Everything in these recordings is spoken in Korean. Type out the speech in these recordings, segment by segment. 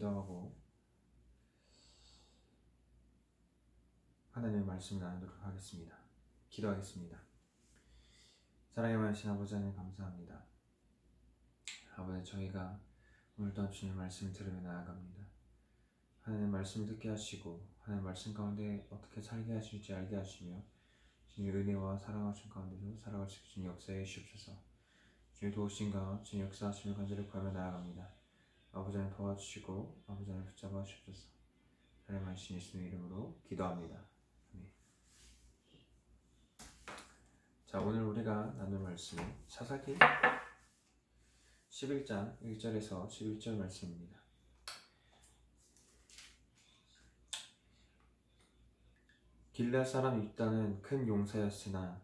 기도하고 하나님의 말씀을 나누도록 하겠습니다. 기도하겠습니다. 사랑의 많으신 아버지 하나님 감사합니다. 아버지, 저희가 오늘 또한 주님의 말씀을 들으며 나아갑니다. 하나님의 말씀을 듣게 하시고 하나님의 말씀 가운데 어떻게 살게 하실지 알게 하시며 주님의 은혜와 사랑하신 가운데서 살아갈 수 있는 주님 역사해 주옵소서. 주님 도우신가 주님 역사하심을 간절히 구하며 나아갑니다. 아버지 하나님 도와주시고 아버지 하나님 붙잡아 주옵소서. 하나님 하신 예수님의 이름으로 기도합니다. 아멘. 자, 오늘 우리가 나눌 말씀은 사사기 11장 1절에서 11절 말씀입니다. 길르앗 사람 입다는 큰 용사였으나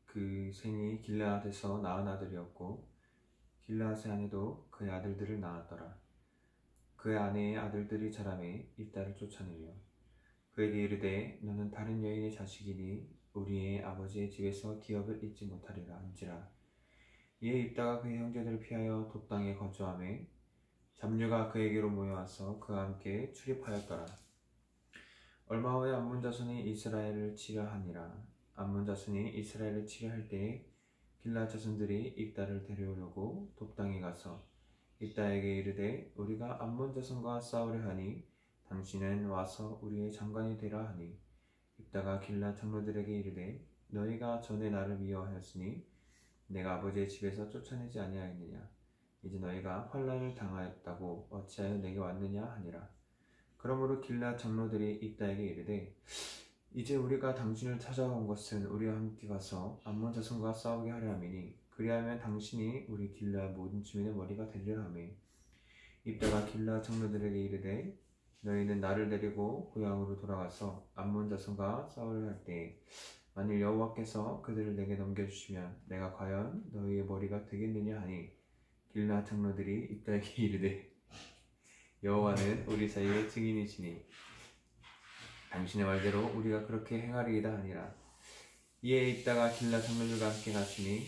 그 생이 길르앗에서 낳은 아들이었고 길르앗의 아내도 그의 아들들을 낳았더라. 그의 아내의 아들들이 자라매 입다를 쫓아내며 그에게 이르되 너는 다른 여인의 자식이니 우리의 아버지의 집에서 기업을 잊지 못하리라 한지라. 이에 입다가 그의 형제들을 피하여 돛당에 거주하며 잡류가 그에게로 모여와서 그와 함께 출입하였더라. 얼마 후에 암몬 자손이 이스라엘을 치려하니라. 암몬 자손이 이스라엘을 치려할 때에 길르앗 자손들이 입다를 데려오려고 돛당에 가서 입다에게 이르되 우리가 암몬 자손과 싸우려 하니 당신은 와서 우리의 장관이 되라 하니 입다가 길르앗 장로들에게 이르되 너희가 전에 나를 미워하였으니 내가 아버지의 집에서 쫓아내지 아니하였느냐. 이제 너희가 환난을 당하였다고 어찌하여 내게 왔느냐 하니라. 그러므로 길르앗 장로들이 입다에게 이르되 이제 우리가 당신을 찾아온 것은 우리와 함께 가서 암몬 자손과 싸우게 하려 함이니 그리하면 당신이 우리 길르앗 모든 주민의 머리가 되리라 하매 입다가 길르앗 장로들에게 이르되 너희는 나를 데리고 고향으로 돌아가서 암몬 자손과 싸우려 할 때에 만일 여호와께서 그들을 내게 넘겨주시면 내가 과연 너희의 머리가 되겠느냐 하니 길르앗 장로들이 입다에게 이르되 여호와는 우리 사이의 증인이시니 당신의 말대로 우리가 그렇게 행하리이다 하니라. 이에 입다가 길르앗 장로들과 함께 갔으니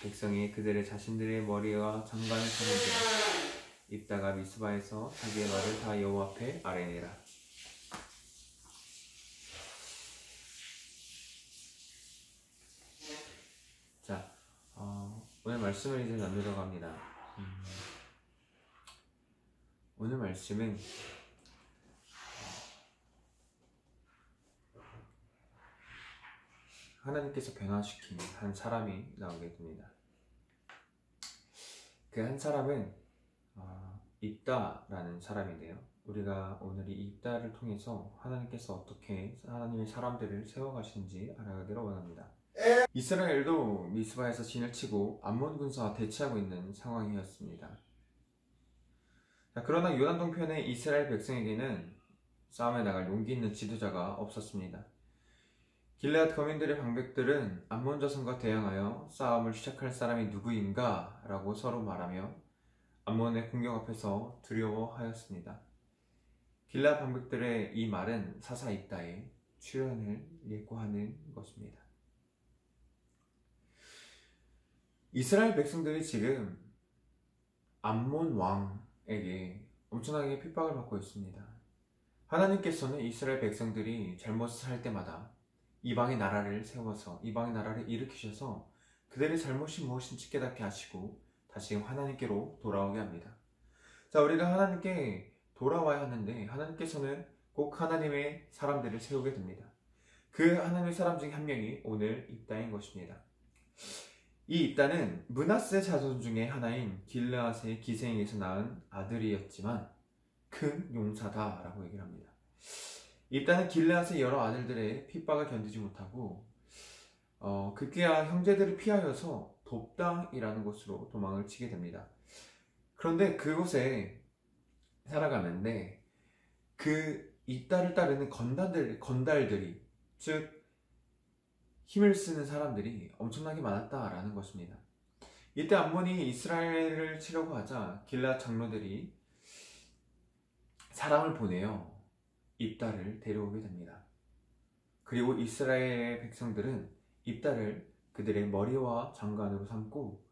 백성이 그들의 자신들의 머리와 장관을 쳐는지라. 입다가 미스바에서 자기의 말을 다 여호와 앞에 아뢰니라. 자, 오늘 말씀을 이제 나누려고 합니다. 오늘 말씀은 하나님께서 변화시킨 한 사람이 나오게 됩니다. 그 한 사람은 입다라는 사람인데요. 우리가 오늘 이 입다를 통해서 하나님께서 어떻게 하나님의 사람들을 세워가시는지 알아가기를 원합니다. 이스라엘도 미스바에서 진을 치고 암몬 군사와 대치하고 있는 상황이었습니다. 자, 그러나 요단 동편의 이스라엘 백성에게는 싸움에 나갈 용기 있는 지도자가 없었습니다. 길르앗 거민들의 방백들은 암몬 자손과 대항하여 싸움을 시작할 사람이 누구인가? 라고 서로 말하며 암몬의 공격 앞에서 두려워하였습니다. 길르앗 방백들의 이 말은 사사 입다의 출현을 예고하는 것입니다. 이스라엘 백성들이 지금 암몬 왕에게 엄청나게 핍박을 받고 있습니다. 하나님께서는 이스라엘 백성들이 잘못을 할 때마다 이방의 나라를 세워서 이방의 나라를 일으키셔서 그들의 잘못이 무엇인지 깨닫게 하시고 다시 하나님께로 돌아오게 합니다. 자, 우리가 하나님께 돌아와야 하는데 하나님께서는 꼭 하나님의 사람들을 세우게 됩니다. 그 하나님의 사람 중에 한 명이 오늘 입다인 것입니다. 이 입다는 므낫세 자손 중에 하나인 길르앗의 기생에게서 낳은 아들이었지만 큰 용사다 라고 얘기를 합니다. 입다는 길르앗의 여러 아들들의 핍박을 견디지 못하고 급기야 형제들을 피하여서 돛당이라는 곳으로 도망을 치게 됩니다. 그런데 그곳에 살아가는데 그 입다를 따르는 건달들이 즉 힘을 쓰는 사람들이 엄청나게 많았다라는 것입니다. 이때 암몬이 이스라엘을 치려고 하자 길르앗 장로들이 사람을 보내어 입다를 데려오게 됩니다. 그리고 이스라엘의 백성들은 입다를 그들의 머리와 장관으로 삼고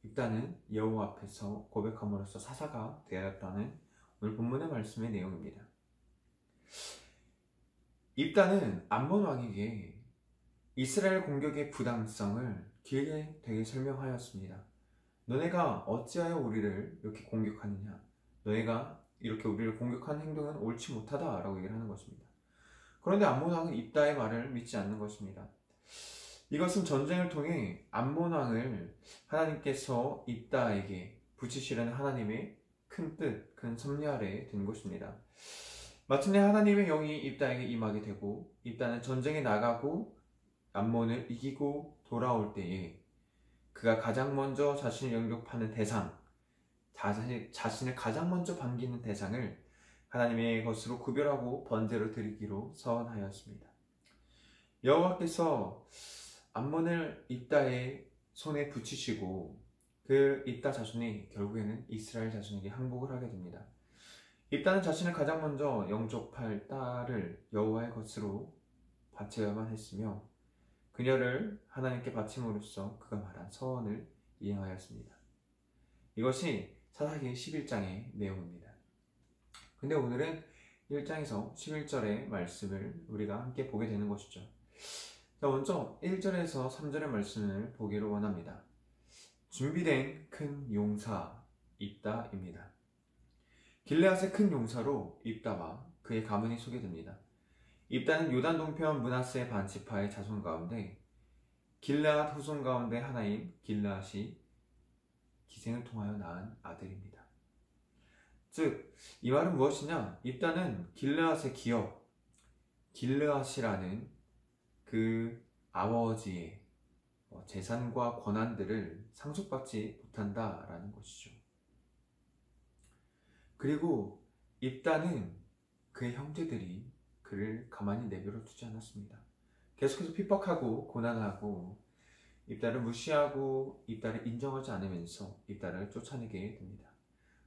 입다는 여호와 앞에서 고백함으로써 사사가 되었다는 오늘 본문의 말씀의 내용입니다. 입다는 암몬 왕에게 이스라엘 공격의 부당성을 길게 되게 설명하였습니다. 너네가 어찌하여 우리를 이렇게 공격하느냐? 너네가 이렇게 우리를 공격하는 행동은 옳지 못하다라고 얘기를 하는 것입니다. 그런데 암몬 왕은 입다의 말을 믿지 않는 것입니다. 이것은 전쟁을 통해 암몬 왕을 하나님께서 입다에게 붙이시려는 하나님의 큰 뜻, 큰 섭리 아래에 든 것입니다. 마침내 하나님의 영이 입다에게 임하게 되고 입다는 전쟁에 나가고 암몬을 이기고 돌아올 때에 그가 가장 먼저 자신을 영접하는 대상, 자신을 가장 먼저 반기는 대상을 하나님의 것으로 구별하고 번제로 드리기로 서원하였습니다. 여호와께서 암몬을 입다의 손에 붙이시고 그 입다 자손이 결국에는 이스라엘 자손에게 항복을 하게 됩니다. 입다는 자신을 가장 먼저 영접할 딸을 여호와의 것으로 바쳐야만 했으며 그녀를 하나님께 바침으로써 그가 말한 서원을 이행하였습니다. 이것이 사사기 11장의 내용입니다. 근데 오늘은 1장에서 11절의 말씀을 우리가 함께 보게 되는 것이죠. 자, 먼저 1절에서 3절의 말씀을 보기를 원합니다. 준비된 큰 용사 입다입니다. 길르앗의 큰 용사로 입다와 그의 가문이 소개됩니다. 입다는 요단 동편 므낫세 반지파의 자손 가운데 길르앗 후손 가운데 하나인 길르앗이 기생을 통하여 낳은 아들입니다. 즉, 이 말은 무엇이냐? 입다는 길르앗의 기업, 길르앗이라는 그 아버지의 재산과 권한들을 상속받지 못한다라는 것이죠. 그리고 입다는 그의 형제들이 그를 가만히 내버려 두지 않았습니다. 계속해서 핍박하고 고난하고 입다를 무시하고 입다를 인정하지 않으면서 입다를 쫓아내게 됩니다.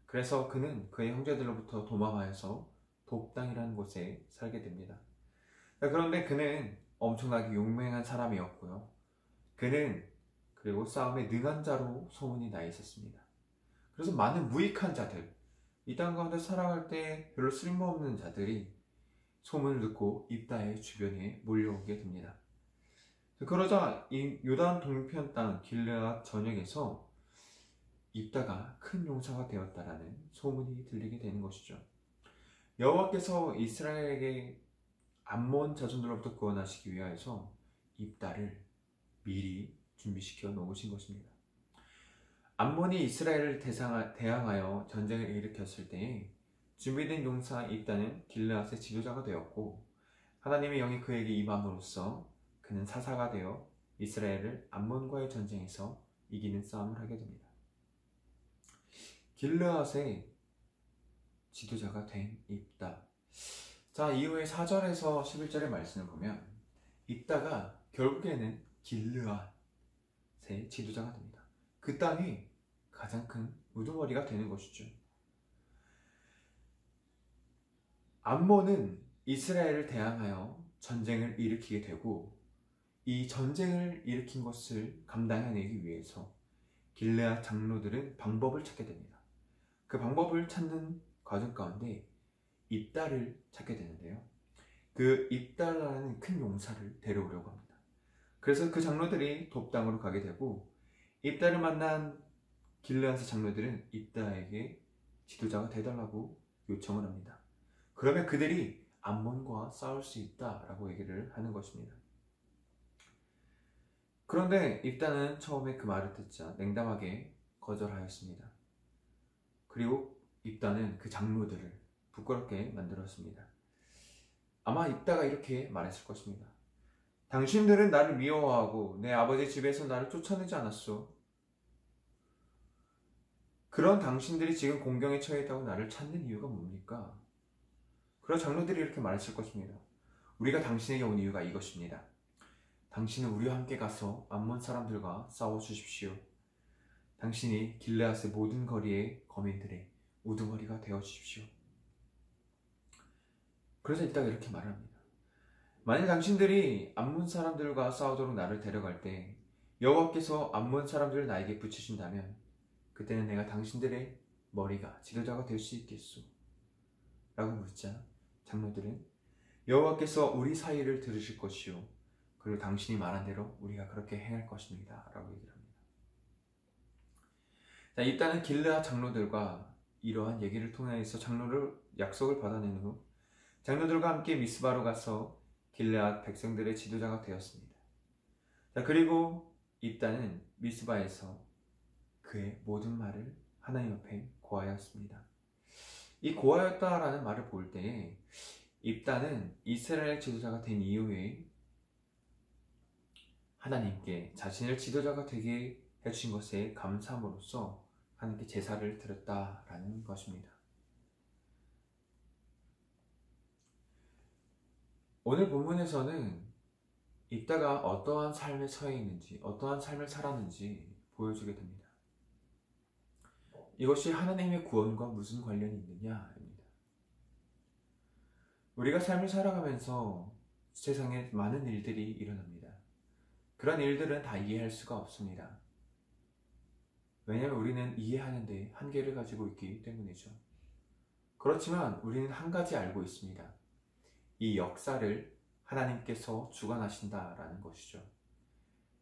그래서 그는 그의 형제들로부터 도망하여서 돕당이라는 곳에 살게 됩니다. 그런데 그는 엄청나게 용맹한 사람이었고요. 그는 그리고 싸움에 능한 자로 소문이 나 있었습니다. 그래서 많은 무익한 자들, 이 땅 가운데 살아갈 때 별로 쓸모없는 자들이 소문을 듣고 입다의 주변에 몰려오게 됩니다. 그러자 이 요단 동편 땅 길르앗 전역에서 입다가 큰 용사가 되었다라는 소문이 들리게 되는 것이죠. 여호와께서 이스라엘에게 암몬 자손들로부터 구원하시기 위하여서 입다를 미리 준비시켜 놓으신 것입니다. 암몬이 이스라엘을 대항하여 전쟁을 일으켰을 때에 준비된 용사 입다는 길르앗의 지도자가 되었고 하나님의 영이 그에게 임함으로써 그는 사사가 되어 이스라엘을 암몬과의 전쟁에서 이기는 싸움을 하게 됩니다. 길르앗의 지도자가 된 입다. 자, 이후에 4절에서 11절의 말씀을 보면 입다가 결국에는 길르앗의 지도자가 됩니다. 그 땅이 가장 큰 우두머리가 되는 것이죠. 암몬은 이스라엘을 대항하여 전쟁을 일으키게 되고 이 전쟁을 일으킨 것을 감당해내기 위해서 길르앗 장로들은 방법을 찾게 됩니다. 그 방법을 찾는 과정 가운데 입다를 찾게 되는데요. 그 입다라는 큰 용사를 데려오려고 합니다. 그래서 그 장로들이 돕당으로 가게 되고 입다를 만난 길르앗의 장로들은 입다에게 지도자가 되달라고 요청을 합니다. 그러면 그들이 암몬과 싸울 수 있다라고 얘기를 하는 것입니다. 그런데 입다는 처음에 그 말을 듣자 냉담하게 거절하였습니다. 그리고 입다는 그 장로들을 부끄럽게 만들었습니다. 아마 입다가 이렇게 말했을 것입니다. 당신들은 나를 미워하고 내 아버지 집에서 나를 쫓아내지 않았소. 그런 당신들이 지금 공경에 처해 있다고 나를 찾는 이유가 뭡니까? 그런 장로들이 이렇게 말했을 것입니다. 우리가 당신에게 온 이유가 이것입니다. 당신은 우리와 함께 가서 암몬 사람들과 싸워주십시오. 당신이 길르앗의 모든 거리의 거민들의 우두머리가 되어주십시오. 그래서 이따가 이렇게 말합니다. 만약 당신들이 암몬 사람들과 싸우도록 나를 데려갈 때 여호와께서 암몬 사람들을 나에게 붙이신다면 그때는 내가 당신들의 머리가 지도자가 될 수 있겠소. 라고 묻자 장로들은 여호와께서 우리 사이를 들으실 것이요 그리고 당신이 말한 대로 우리가 그렇게 행할 것입니다 라고 얘기를 합니다. 자, 입다는 길르앗 장로들과 이러한 얘기를 통해서 장로를 약속을 받아낸 후 장로들과 함께 미스바로 가서 길르앗 백성들의 지도자가 되었습니다. 자, 그리고 입다는 미스바에서 그의 모든 말을 하나님 앞에 고하였습니다. 이 고하였다라는 말을 볼 때에 입다는 이스라엘 지도자가 된 이후에 하나님께 자신을 지도자가 되게 해주신 것에 감사함으로써 하나님께 제사를 드렸다라는 것입니다. 오늘 본문에서는 입다가 어떠한 삶에 처해 있는지, 어떠한 삶을 살았는지 보여주게 됩니다. 이것이 하나님의 구원과 무슨 관련이 있느냐입니다. 우리가 삶을 살아가면서 세상에 많은 일들이 일어납니다. 그런 일들은 다 이해할 수가 없습니다. 왜냐하면 우리는 이해하는데 한계를 가지고 있기 때문이죠. 그렇지만 우리는 한 가지 알고 있습니다. 이 역사를 하나님께서 주관하신다라는 것이죠.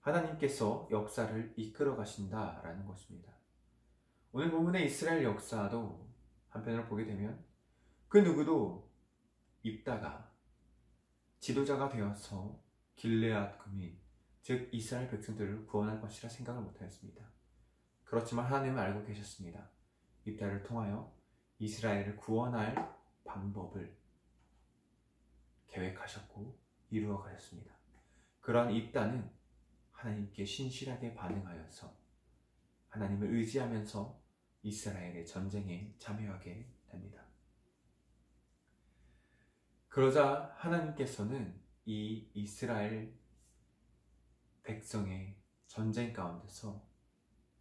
하나님께서 역사를 이끌어 가신다라는 것입니다. 오늘 본문의 이스라엘 역사도 한편으로 보게 되면 그 누구도 입다가 지도자가 되어서 길르앗 구민, 즉 이스라엘 백성들을 구원할 것이라 생각을 못하였습니다. 그렇지만 하나님은 알고 계셨습니다. 입다를 통하여 이스라엘을 구원할 방법을 계획하셨고 이루어 가셨습니다. 그러한 입다는 하나님께 신실하게 반응하여서 하나님을 의지하면서 이스라엘의 전쟁에 참여하게 됩니다. 그러자 하나님께서는 이 이스라엘 백성의 전쟁 가운데서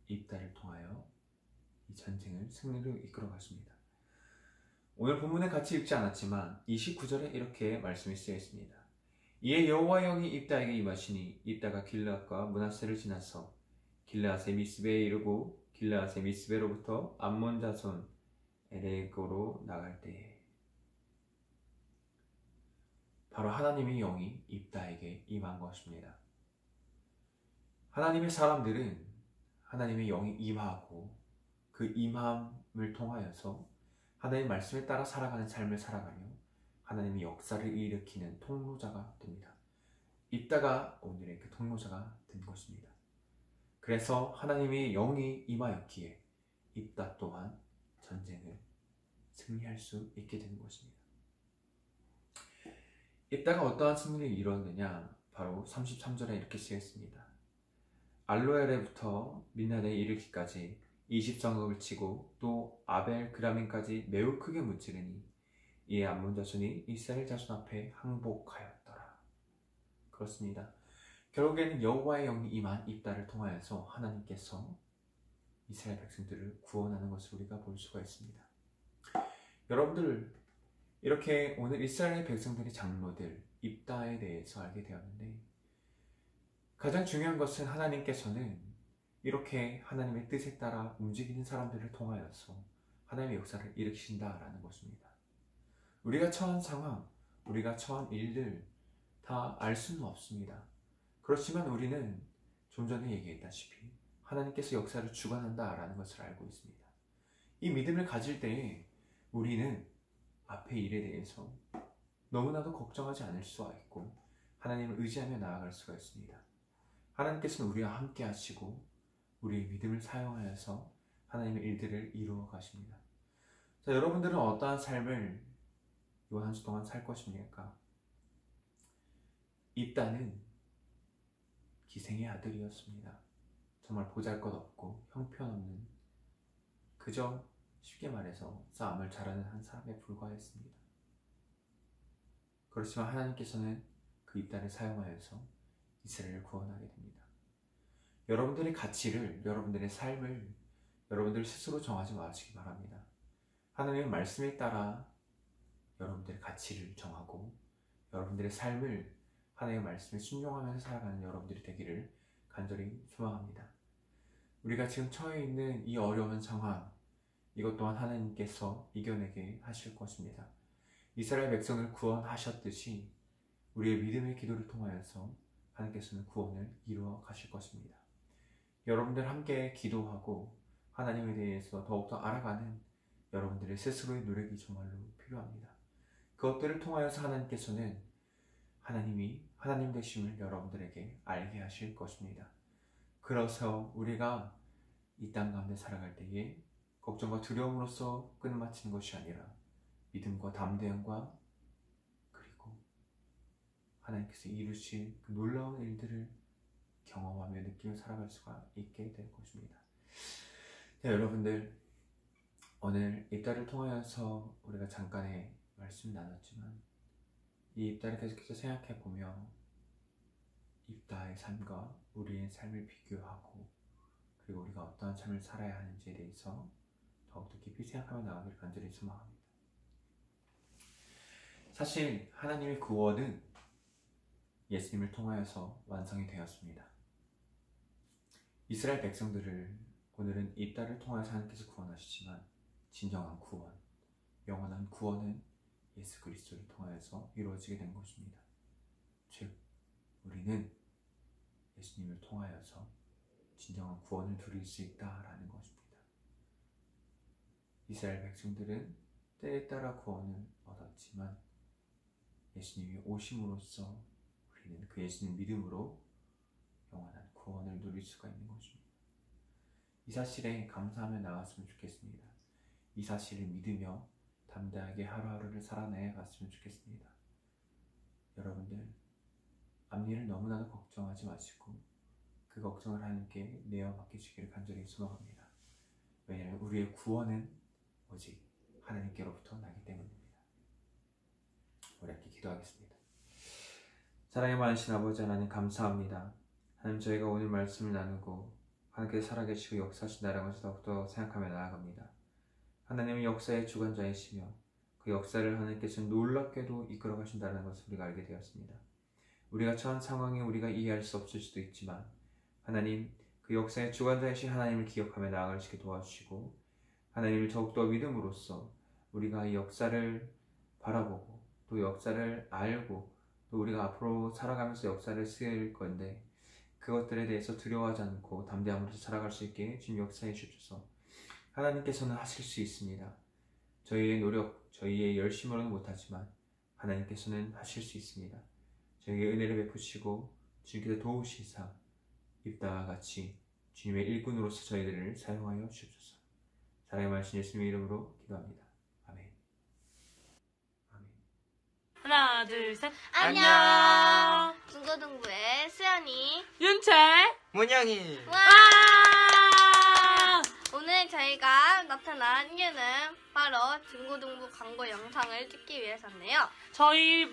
입다를 통하여 이 전쟁을 승리로 이끌어 가십니다. 오늘 본문에 같이 읽지 않았지만 29절에 이렇게 말씀이 쓰여 있습니다. 이에 여호와의 영이 입다에게 임하시니 입다가 길르앗과 므낫세를 지나서 길르앗의 미스베에 이르고 길르앗의 미스베로부터 암몬 자손 에렉으로 나갈 때에 바로 하나님의 영이 입다에게 임한 것입니다. 하나님의 사람들은 하나님의 영이 임하고 그 임함을 통하여서 하나님의 말씀에 따라 살아가는 삶을 살아가며 하나님의 역사를 일으키는 통로자가 됩니다. 입다가 오늘의 그 통로자가 된 것입니다. 그래서 하나님의 영이 임하였기에 입다 또한 전쟁을 승리할 수 있게 되는 것입니다. 입다가 어떠한 승리를 이뤘느냐? 바로 33절에 이렇게 쓰였습니다. 알로에레부터 민나네에 이르기까지 20성읍을 치고 또 아벨 그라민까지 매우 크게 무찌르니 이에 암몬 자손이 이스라엘 자손 앞에 항복하였더라. 그렇습니다. 결국에는 여호와의 영이 임한 입다를 통하여서 하나님께서 이스라엘 백성들을 구원하는 것을 우리가 볼 수가 있습니다. 여러분들, 이렇게 오늘 이스라엘 백성들의 장로들 입다에 대해서 알게 되었는데 가장 중요한 것은 하나님께서는 이렇게 하나님의 뜻에 따라 움직이는 사람들을 통하여서 하나님의 역사를 일으키신다라는 것입니다. 우리가 처한 상황, 우리가 처한 일들 다 알 수는 없습니다. 그렇지만 우리는 좀 전에 얘기했다시피 하나님께서 역사를 주관한다라는 것을 알고 있습니다. 이 믿음을 가질 때에 우리는 앞의 일에 대해서 너무나도 걱정하지 않을 수가 있고 하나님을 의지하며 나아갈 수가 있습니다. 하나님께서는 우리와 함께 하시고 우리의 믿음을 사용하여서 하나님의 일들을 이루어 가십니다. 자, 여러분들은 어떠한 삶을 이번 한 주 동안 살 것입니까? 입다는 기생의 아들이었습니다. 정말 보잘것없고 형편없는, 그저 쉽게 말해서 싸움을 잘하는 한 사람에 불과했습니다. 그렇지만 하나님께서는 그 입다를 사용하여서 이스라엘을 구원하게 됩니다. 여러분들의 가치를, 여러분들의 삶을 여러분들 스스로 정하지 마시기 바랍니다. 하나님의 말씀에 따라 여러분들의 가치를 정하고 여러분들의 삶을 하나님의 말씀에 순종하면서 살아가는 여러분들이 되기를 간절히 소망합니다. 우리가 지금 처해 있는 이 어려운 상황, 이것 또한 하나님께서 이겨내게 하실 것입니다. 이스라엘 백성을 구원하셨듯이 우리의 믿음의 기도를 통하여서 하나님께서는 구원을 이루어 가실 것입니다. 여러분들 함께 기도하고 하나님에 대해서 더욱더 알아가는 여러분들의 스스로의 노력이 정말로 필요합니다. 그것들을 통하여서 하나님께서는 하나님이 하나님 되심을 여러분들에게 알게 하실 것입니다. 그래서 우리가 이 땅 가운데 살아갈 때에 걱정과 두려움으로써 끝마치는 것이 아니라 믿음과 담대함과 그리고 하나님께서 이루실 그 놀라운 일들을 경험하며 느끼며 살아갈 수가 있게 될 것입니다. 네, 여러분들 오늘 입다를 통하여서 우리가 잠깐의 말씀을 나눴지만 이 입다를 계속해서 생각해보며 입다의 삶과 우리의 삶을 비교하고 그리고 우리가 어떠한 삶을 살아야 하는지에 대해서 더욱더 깊이 생각하며 나가기를 간절히 소망합니다. 사실 하나님의 구원은 예수님을 통하여서 완성이 되었습니다. 이스라엘 백성들을 오늘은 입다를 통하여서 하나님께서 구원하시지만 진정한 구원, 영원한 구원은 예수 그리스도를 통하여서 이루어지게 된 것입니다. 즉, 우리는 예수님을 통하여서 진정한 구원을 누릴 수 있다라는 것입니다. 이스라엘 백성들은 때에 따라 구원을 얻었지만 예수님이 오심으로써 우리는 그 예수님 믿음으로 영원한 구원을 누릴 수가 있는 것입니다. 이 사실에 감사하며 나갔으면 좋겠습니다. 이 사실을 믿으며 담대하게 하루하루를 살아내 갔으면 좋겠습니다. 여러분들 앞일을 너무나도 걱정하지 마시고 그 걱정을 하나님께 내어 맡기시기를 간절히 소망합니다. 왜냐하면 우리의 구원은 오직 하나님께로부터 나기 때문입니다. 우리 함께 기도하겠습니다. 사랑의 많으신 아버지 하나님 감사합니다. 하나님 저희가 오늘 말씀을 나누고 하나님께서 살아계시고 역사하신다는 것을 더욱더 생각하며 나아갑니다. 하나님은 역사의 주관자이시며 그 역사를 하나님께서 놀랍게도 이끌어 가신다는 것을 우리가 알게 되었습니다. 우리가 처한 상황에 우리가 이해할 수 없을 수도 있지만 하나님 그 역사의 주관자이신 하나님을 기억하며 나아갈 수 있게 도와주시고 하나님을 더욱더 믿음으로써 우리가 이 역사를 바라보고 또 역사를 알고 또 우리가 앞으로 살아가면서 역사를 쓰일 건데 그것들에 대해서 두려워하지 않고 담대함으로 살아갈 수 있게 주님 역사해 주셔서 하나님께서는 하실 수 있습니다. 저희의 노력, 저희의 열심으로는 못하지만 하나님께서는 하실 수 있습니다. 저희에게 은혜를 베푸시고 주님께서 도우시사 입다와 같이 주님의 일꾼으로서 저희들을 사용하여 주옵소서. 사랑의 말씀 예수님의 이름으로 기도합니다. 아멘. 아멘. 하나, 둘, 셋. 안녕. 중고등부의 수연이, 윤채. 문영이. 와! 오늘 저희가 나타난 이유는 바로 중고등부 광고 영상을 찍기 위해서인데요. 저희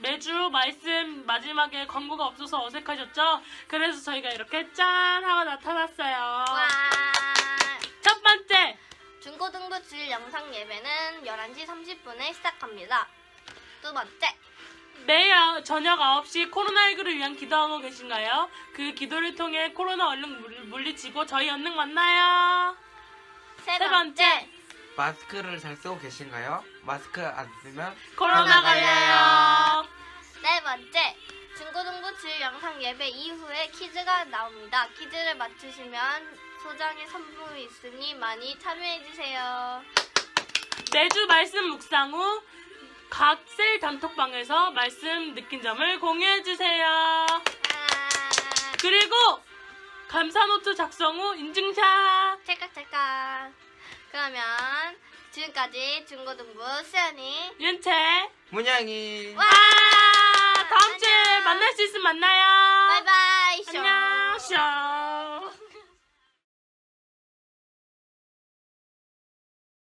매주 말씀 마지막에 광고가 없어서 어색하셨죠? 그래서 저희가 이렇게 짠 하고 나타났어요. 와! 첫 번째. 중고등부 주일 영상 예배는 11시 30분에 시작합니다. 두 번째. 매일 저녁 9시 코로나19를 위한 기도하고 계신가요? 그 기도를 통해 코로나 얼른 물리치고 저희 얼른 만나요. 세 번째. 마스크를 잘 쓰고 계신가요? 마스크 안 쓰면 코로나 걸려요. 네 번째. 중고등부 주일 영상 예배 이후에 퀴즈가 나옵니다. 퀴즈를 맞추시면 소정의 선물이 있으니 많이 참여해주세요. 매주 말씀 묵상 후 각 셀 단톡방에서 말씀 느낀 점을 공유해주세요. 그리고 감사노트 작성 후 인증샷. 찰칵찰칵. 그러면 지금까지 중고등부 수연이, 윤채. 문영이. 와! 다음 주에 만날 수 있으면 만나요. 바이바이. 쇼. 안녕. 쇼.